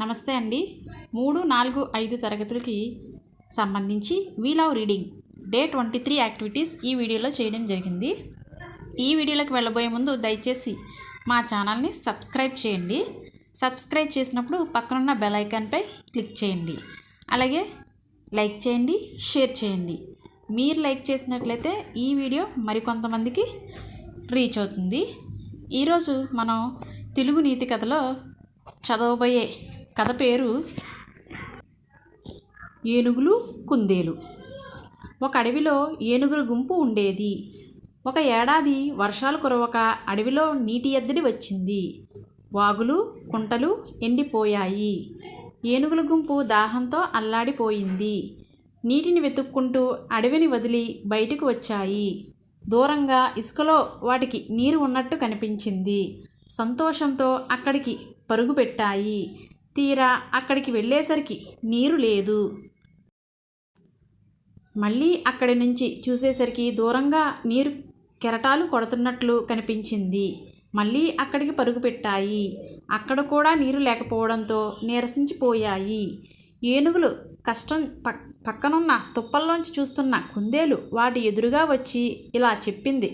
నమస్తే అండి. 3, 4, 5 తరగతులకి సంబంధించి we love reading day 23 activities ఈ వీడియోలో చేయడం జరిగింది. ఈ వీడియోలోకి వెళ్ళబోయే ముందు దయచేసి మా ఛానల్ని సబ్స్క్రైబ్ చేయండి. సబ్స్క్రైబ్ చేసినప్పుడు పక్కనున్న బెల్ ఐకాన్పై క్లిక్ చేయండి. అలాగే లైక్ చేయండి, షేర్ చేయండి. మీరు లైక్ చేసినట్లయితే ఈ వీడియో మరికొంతమందికి రీచ్ అవుతుంది. ఈరోజు మనం తెలుగు నీతి కథలో చదవబోయే కథ పేరు ఏనుగులు కుందేలు. ఒక అడవిలో ఏనుగుల గుంపు ఉండేది. ఒక ఏడాది వర్షాలు కురవక అడవిలో నీటి ఎద్దడి వచ్చింది. వాగులు కుంటలు ఎండిపోయాయి. ఏనుగుల గుంపు దాహంతో అల్లాడిపోయింది. నీటిని వెతుక్కుంటూ అడవిని వదిలి బయటకు వచ్చాయి. దూరంగా ఇసుకలో వాటికి నీరు ఉన్నట్టు కనిపించింది. సంతోషంతో అక్కడికి పరుగు పెట్టాయి. తీరా అక్కడికి వెళ్ళేసరికి నీరు లేదు. మళ్ళీ అక్కడి నుంచి చూసేసరికి దూరంగా నీరు కెరటాలు కొడుతున్నట్లు కనిపించింది. మళ్ళీ అక్కడికి పరుగు పెట్టాయి. అక్కడ కూడా నీరు లేకపోవడంతో నీరసించిపోయాయి. ఏనుగులు కష్టం పక్కనున్న తుప్పల్లోంచి చూస్తున్న కుందేలు వాటి ఎదురుగా వచ్చి ఇలా చెప్పింది.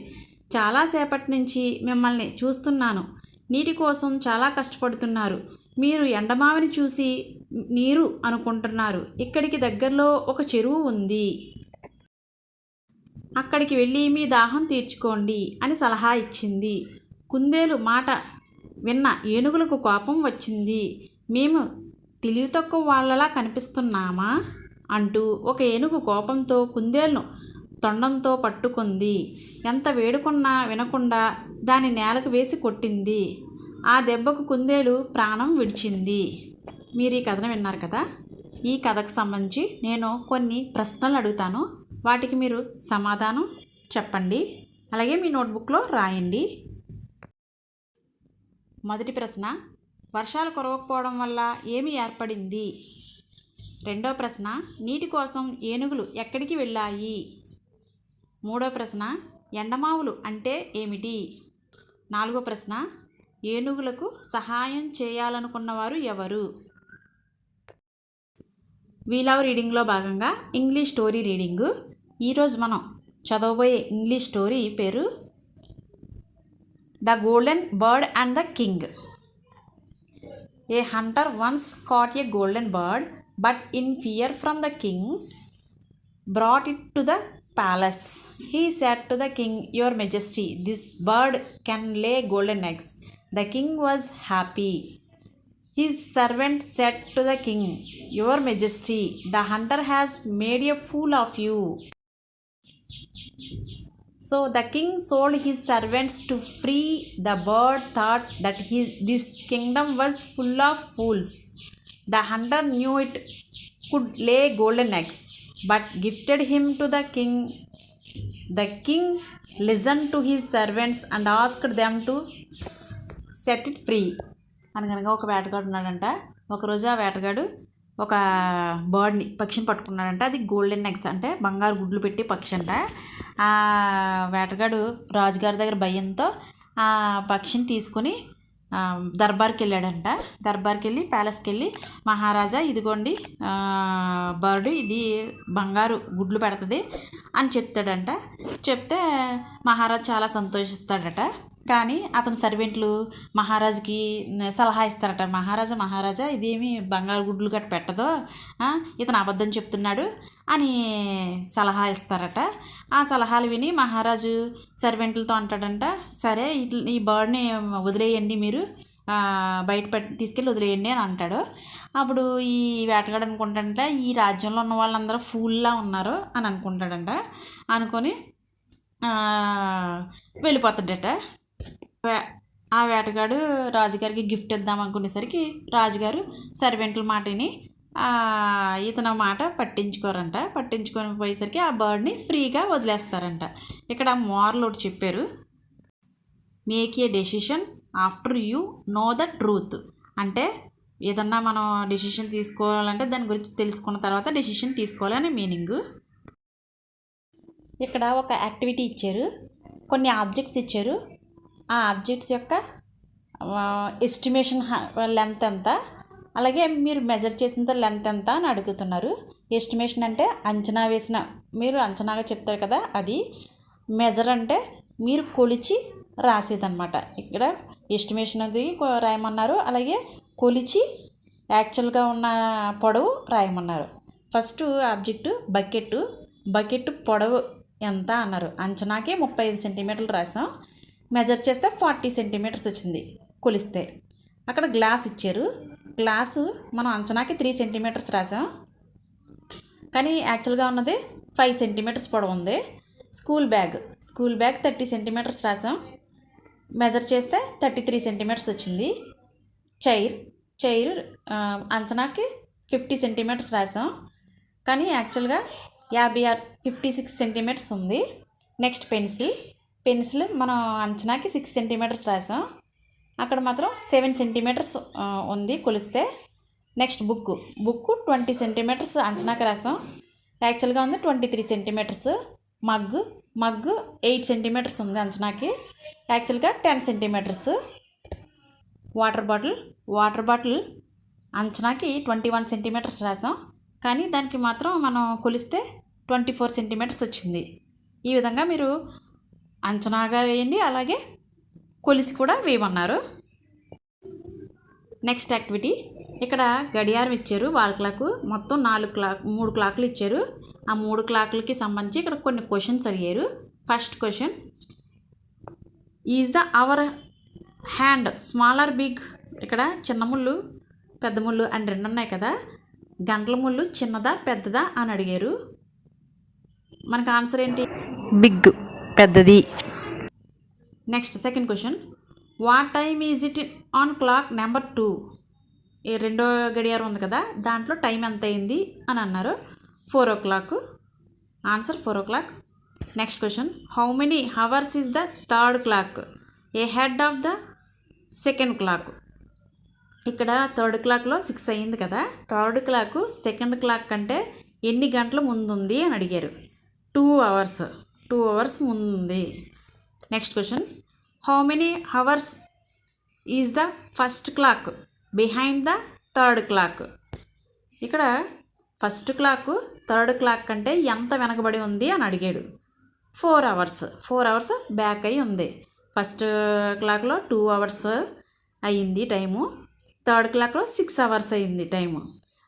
చాలాసేపటి నుంచి మిమ్మల్ని చూస్తున్నాను. నీటి కోసం చాలా కష్టపడుతున్నారు. మీరు ఎండమావిని చూసి నీరు అనుకుంటున్నారు. ఇక్కడికి దగ్గరలో ఒక చెరువు ఉంది. అక్కడికి వెళ్ళి మీ దాహం తీర్చుకోండి అని సలహా ఇచ్చింది. కుందేలు మాట విన్న ఏనుగులకు కోపం వచ్చింది. మేము తెలివి తక్కువ వాళ్ళలా కనిపిస్తున్నామా అంటూ ఒక ఏనుగు కోపంతో కుందేలును తొండంతో పట్టుకుంది. ఎంత వేడుకున్నా వినకుండా దాని నేలకు వేసి కొట్టింది. ఆ దెబ్బకు కుందేలు ప్రాణం విడిచింది. మీరు ఈ కథను విన్నారు కదా. ఈ కథకు సంబంధించి నేను కొన్ని ప్రశ్నలు అడుగుతాను. వాటికి మీరు సమాధానం చెప్పండి. అలాగే మీ నోట్బుక్లో రాయండి. మొదటి ప్రశ్న, వర్షాలు కురవకపోవడం వల్ల ఏమి ఏర్పడింది? రెండో ప్రశ్న, నీటి కోసం ఏనుగులు ఎక్కడికి వెళ్ళాయి? మూడో ప్రశ్న, ఎండమావులు అంటే ఏమిటి? నాలుగో ప్రశ్న, ఏనుగులకు సహాయం చేయాలనుకున్నవారు ఎవరు? వీ లవ్ రీడింగ్లో భాగంగా ఇంగ్లీష్ స్టోరీ రీడింగు. ఈరోజు మనం చదవబోయే ఇంగ్లీష్ స్టోరీ పేరు the golden bird and the king. A Hunter once caught a golden bird, but in fear from the king, brought it to the palace. He said to the king, "Your Majesty, this bird can lay golden eggs." The king was happy. His servant said to the king, "Your Majesty, the hunter has made a fool of you." So the king sold his servants to free the bird, thought that this kingdom was full of fools. The hunter knew it could lay golden eggs, but gifted him to the king. The king listened to his servants and asked them to set it free. అనగనగా ఒక వేటగాడు ఉన్నాడంట. ఒకరోజు ఆ వేటగాడు ఒక బర్డ్ని, పక్షిని పట్టుకున్నాడంట. అది గోల్డెన్ ఎగ్స్ అంటే బంగారు గుడ్లు పెట్టి పక్షి అంట. ఆ వేటగాడు రాజుగారి దగ్గర భయంతో ఆ పక్షిని తీసుకొని దర్బార్కి వెళ్ళాడంట. దర్బార్కి వెళ్ళి ప్యాలెస్కి వెళ్ళి, మహారాజా ఇదిగోండి బర్డ్, ఇది బంగారు గుడ్లు పెడుతుంది అని చెప్తాడంట. చెప్తే మహారాజు చాలా సంతోషిస్తాడట. కానీ అతని సర్వెంట్లు మహారాజుకి సలహా ఇస్తారట. మహారాజా ఇదేమి బంగారు గుడ్లు గట్ట పెట్టదో, ఇతను అబద్ధం చెప్తున్నాడు అని సలహా ఇస్తారట. ఆ సలహాలు విని మహారాజు సర్వెంట్లతో అంటాడంట, సరే ఈ బర్డ్ని వదిలేయండి, మీరు బయట తీసుకెళ్ళి వదిలేయండి అని అంటాడు. అప్పుడు ఈ వేటగాడు అనుకుంటాడంట, ఈ రాజ్యంలో ఉన్న వాళ్ళందరూ ఫూల్లా ఉన్నారు అని అనుకుంటాడంట. అనుకొని వెళ్ళిపోతాడట. ఆ వేటగాడు రాజుగారికి గిఫ్ట్ ఇద్దాం అనుకునేసరికి రాజుగారు సర్వెంట్ల మాటని ఇతను మాట పట్టించుకోరంట. పట్టించుకొని పోయేసరికి ఆ బర్డ్ని ఫ్రీగా వదిలేస్తారంట. ఇక్కడ మోరల్ ఒకటి చెప్పారు, make a decision after you know the truth. అంటే ఏదన్నా మనం డెసిషన్ తీసుకోవాలంటే దాని గురించి తెలుసుకున్న తర్వాత డెసిషన్ తీసుకోవాలి అనే మీనింగు. ఇక్కడ ఒక యాక్టివిటీ ఇచ్చారు, కొన్ని ఆబ్జెక్ట్స్ ఇచ్చారు. ఆ ఆబ్జెక్ట్స్ యొక్క ఎస్టిమేషన్ లెంత్ ఎంత, అలాగే మీరు మెజర్ చేసిన లెంత్ ఎంత అని అడుగుతున్నారు. ఎస్టిమేషన్ అంటే అంచనా వేసిన, మీరు అంచనాగా చెప్తారు కదా అది. మెజర్ అంటే మీరు కొలిచి రాసేదన్నమాట. ఇక్కడ ఎస్టిమేషన్ అది రాయమన్నారు, అలాగే కొలిచి యాక్చువల్గా ఉన్న పొడవు రాయమన్నారు. ఫస్ట్ ఆబ్జెక్టు బకెట్ పొడవు ఎంత అన్నారు. అంచనాకి 35 సెంటీమీటర్లు రాసాం, మెజర్ చేస్తే 40 సెంటీమీటర్స్ వచ్చింది కొలిస్తే. అక్కడ గ్లాస్ ఇచ్చారు, గ్లాసు మనం అంచనాకి 3 సెంటీమీటర్స్ రాసాం, కానీ యాక్చువల్గా ఉన్నది 5 సెంటీమీటర్స్ పొడవు ఉంది. స్కూల్ బ్యాగ్ 30 సెంటీమీటర్స్ రాసాం, మెజర్ చేస్తే 33 సెంటీమీటర్స్ వచ్చింది. చైర్ అంచనాకి 50 సెంటీమీటర్స్ రాసాం, కానీ యాక్చువల్గా 56 సెంటీమీటర్స్ ఉంది. నెక్స్ట్ పెన్సిల్ మనం అంచనాకి 6 సెంటీమీటర్స్ రాసాం, అక్కడ మాత్రం 7 సెంటీమీటర్స్ ఉంది కొలిస్తే. నెక్స్ట్ బుక్ 20 సెంటీమీటర్స్ అంచనాకి రాసాం, యాక్చువల్గా ఉంది 23 సెంటీమీటర్స్. మగ్గు 8 సెంటీమీటర్స్ ఉంది అంచనాకి, యాక్చువల్గా 10 సెంటీమీటర్స్. వాటర్ బాటిల్ అంచనాకి 21 సెంటీమీటర్స్ రాసాం, కానీ దానికి మాత్రం మనం కొలిస్తే 24 సెంటీమీటర్స్ వచ్చింది. ఈ విధంగా మీరు అంచనాగా వేయండి, అలాగే కొలిసి కూడా వేయమన్నారు. నెక్స్ట్ యాక్టివిటీ, ఇక్కడ గడియారం ఇచ్చారు, వాల్ క్లాక్. మొత్తం 3 క్లాకులు ఇచ్చారు. ఆ 3 క్లాకులకి సంబంధించి ఇక్కడ కొన్ని క్వశ్చన్స్ అడిగారు. First question, is the hour hand smaller big? ఇక్కడ చిన్న ముళ్ళు పెద్ద ముళ్ళు అని 2 ఉన్నాయి కదా, గంటల ముళ్ళు చిన్నదా పెద్దదా అని అడిగారు. మనకు ఆన్సర్ ఏంటి? బిగ్, పెద్దది. Next second question, what time is it on clock number 2? ఈ రెండో గడియారం ఉంది కదా, దాంట్లో టైం ఎంత అయింది అని అన్నారు. 4 o'clock. Answer 4 o'clock. Next question, how many hours is the third clock A head of the second clock? ఇక్కడ థర్డ్ క్లాక్లో 6 అయింది కదా, థర్డ్ క్లాక్ సెకండ్ క్లాక్ కంటే ఎన్ని గంటల ముందుంది అని అడిగారు. 2 అవర్స్ ముందుంది. Next question, how many hours is the first clock behind the third clock? ఇక్కడ ఫస్ట్ క్లాక్ థర్డ్ క్లాక్ కంటే ఎంత వెనకబడి ఉంది అని అడిగాడు. 4 అవర్స్ బ్యాక్ అయి ఉంది. ఫస్ట్ క్లాక్లో 2 అవర్స్ అయ్యింది టైము, థర్డ్ క్లాక్లో 6 అవర్స్ అయ్యింది టైము.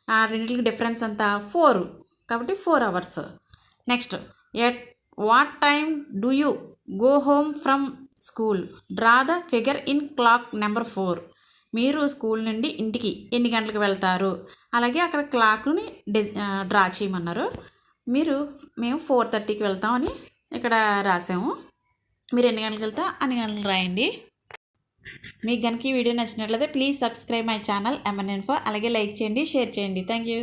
ఆ రెండింటికి డిఫరెన్స్ ఎంత? 4, కాబట్టి 4 hours. Next, at what time do you go home from school? Draw the figure in clock number 4. మీరు స్కూల్ నుండి ఇంటికి ఎన్ని గంటలకు వెళ్తారు, అలాగే అక్కడ క్లాక్ని డ్రా చేయమన్నారు. మేము 4:30కి వెళ్తామని ఇక్కడ రాసాము. మీరు ఎన్ని గంటలకు వెళ్తా అన్ని గంటలకు రాయండి. మీకు కనుక ఈ వీడియో నచ్చినట్లయితే please subscribe my channel MN Info, అలాగే లైక్ చేయండి, షేర్ చేయండి. Thank you.